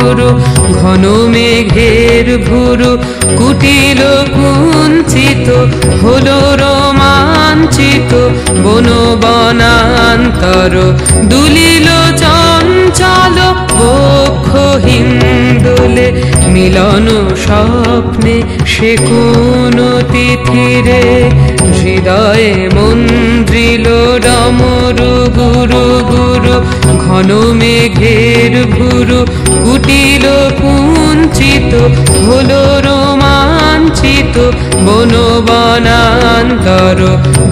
গুরু ঘন মেঘের ভুরু কুটিল কুঞ্চিত হলো রোমাঞ্চিত বন বনান্তর দুলিল চঞ্চল বক্ষ হিন্দোলে মিলন স্বপ্নে সে কোন তিথিরে হৃদয়ে মন্দ্রিল ডমরু গুরু গুরু ঘন মেঘের ভুরু কুটিল কুঞ্চিত হলো রোমাঞ্চিত বন বনান্তর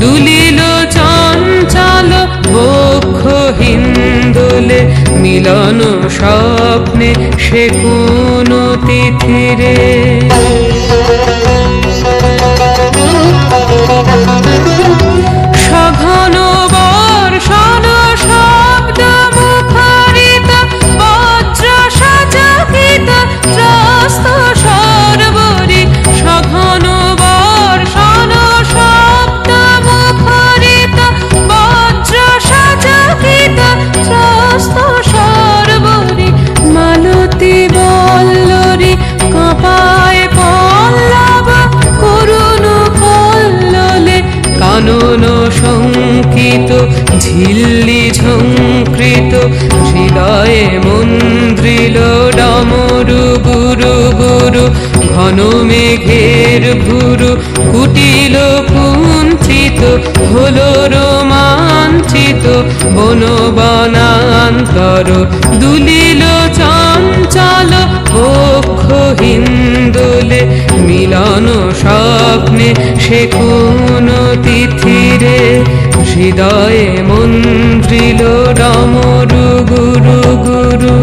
দুলিল চঞ্চল বক্ষ হিন্দোলে মিলন স্বপ্নে সে কোন তিথিরে সঘন বর্ষণ শব্দ মুখরিত বজ্র সচকিত ত্রস্ত সর্বরি সঘন বর্ষণ শব্দ মুখরিত বজ্র সচকিত ত্রস্ত সর্বরি মালতী বল্লরী কাঁপায় পল্লব করুণ কল্লোলে কানন শঙ্কিত ঝিল্লি ঝঙ্কৃত হৃদয়ে মন্দ্রিল ডমরু গুরু গুরু ঘন মেঘের ভুরু কুটিল কুঞ্চিত হলো রোমাঞ্চিত বন বনান্তর দুলিল চঞ্চল বক্ষ হিন্দোলে মিলন স্বপ্নে সে কোন তিথিরে হৃদয়ে মন্দ্রিল ডমরু গুরু গুরু